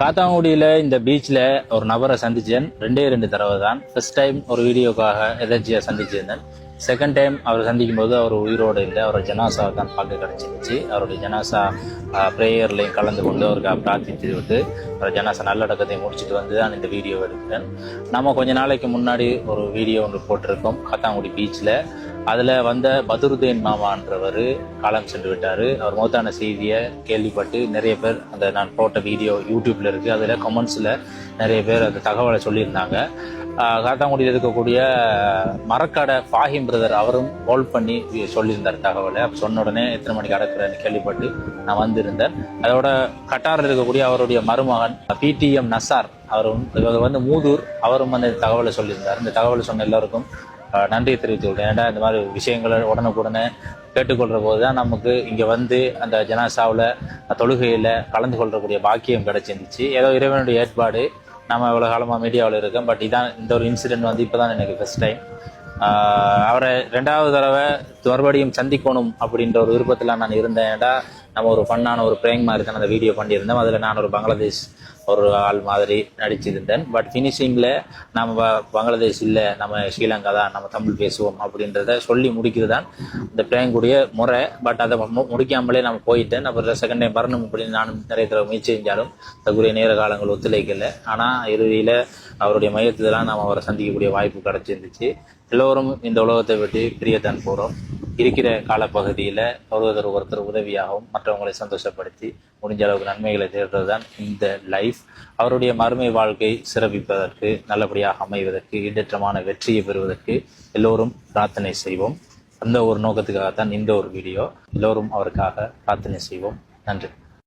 காத்தாங்குடியில் இந்த பீச்சில் ஒரு நபரை சந்திச்சேன். ரெண்டு தடவை தான். ஃபர்ஸ்ட் டைம் ஒரு வீடியோக்காக எதர்ச்சியாக சந்திச்சிருந்தேன். செகண்ட் டைம் அவர் சந்திக்கும் போது அவர் உயிரோடு இல்லை, அவரோட ஜனாசாவை தான் பார்க்க கிடச்சிருந்துச்சு. அவருடைய ஜனாசா ப்ரேயர்லையும் கலந்து கொண்டு அவருக்கு பிரார்த்தித்து விட்டு அவர் ஜனாசா நல்லடக்கத்தை முடிச்சுட்டு வந்து தான் இந்த வீடியோ எடுக்கிறேன். நம்ம கொஞ்ச நாளைக்கு முன்னாடி ஒரு வீடியோ ஒன்று போட்டிருக்கோம் காத்தாங்குடி பீச்சில். அதில் வந்த பதுருதீன் மாமான்றவர் காலம் சென்று விட்டார். அவர் மௌத்தான செய்தியை கேள்விப்பட்டு நிறைய பேர் அந்த நான் போட்ட வீடியோ யூடியூப்பில் இருக்குது, அதில் கமெண்ட்ஸில் நிறைய பேர் அந்த தகவலை சொல்லியிருந்தாங்க. காத்தாங்குடியில் இருக்கக்கூடிய மரக்கடை ஃபாஹிம் பிரதர் அவரும் கால் பண்ணி சொல்லியிருந்தார் தகவலை. அப்போ சொன்ன உடனே எத்தனை மணிக்கு அடக்குறேன்னு கேள்விப்பட்டு நான் வந்திருந்தேன். அதோட கட்டாரில் இருக்கக்கூடிய அவருடைய மருமகன் PTM நசார் அவரும் வந்து மூதூர், அவரும் அந்த தகவலை சொல்லியிருந்தார். இந்த தகவலை சொன்ன எல்லாருக்கும் நன்றியை தெரிவித்து விட்டேன். ஏன்னா இந்த மாதிரி விஷயங்களை உடனுக்குடனே கேட்டுக்கொள்கிற போது தான் நமக்கு இங்கே வந்து அந்த ஜனாசாவில் தொழுகையில் கலந்து கொள்ளக்கூடிய பாக்கியம் கிடைச்சிருந்துச்சு. ஏதோ இறைவனுடைய ஏற்பாடு. நம்ம இவ்வளோ காலமாக மீடியாவில் இருக்கோம். பட் இதான் இந்த ஒரு இன்சிடென்ட் வந்து இப்போ தான் எனக்கு ஃபர்ஸ்ட் டைம். அவரை 2வது தடவை மறுபடியும் சந்திக்கணும் அப்படின்ற ஒரு விருப்பத்தில் நான் இருந்தேன். ஏன்னா நம்ம ஒரு ஃபன்னான ஒரு ப்ரேங்க் மாதிரி தான் அந்த வீடியோ பண்ணியிருந்தோம். அதில் நான் ஒரு பங்களாதேஷ் ஒரு ஆள் மாதிரி நடிச்சிருந்தேன். பட் ஃபினிஷிங்கில் நம்ம பங்களாதேஷ் இல்லை, நம்ம ஸ்ரீலங்கா தான், நம்ம தமிழ் பேசுவோம் அப்படின்றத சொல்லி முடிக்கிறது தான் இந்த ப்ரேங்குடைய முறை. பட் அதை முடிக்காமலே நம்ம போயிட்டேன். அப்புறம் செகண்ட் டைம் வரணும் அப்படின்னு நானும் நிறைய தடவை முயற்சி செஞ்சாலும் அதுக்குரிய நேர காலங்கள் ஒத்துழைக்கலை. ஆனால் இறுதியில் அவருடைய மையத்துலாம் நம்ம அவரை சந்திக்கக்கூடிய வாய்ப்பு கிடச்சிருந்துச்சு. எல்லோரும் இந்த உலகத்தை விட்டு பிரியத்தான் போகிறோம். இருக்கிற காலப்பகுதியில் ஒருத்தர் உதவியாகவும் மற்றவங்களை சந்தோஷப்படுத்தி முடிஞ்ச அளவுக்கு நன்மைகளை தேடுறது தான் இந்த லைஃப். அவருடைய மறுமை வாழ்க்கை சிறப்பிப்பதற்கு, நல்லபடியாக அமைவதற்கு, ஈடேற்றமான வெற்றியை பெறுவதற்கு எல்லோரும் பிரார்த்தனை செய்வோம். அந்த ஒரு நோக்கத்துக்காகத்தான் இந்த ஒரு வீடியோ. எல்லோரும் அவருக்காக பிரார்த்தனை செய்வோம். நன்றி.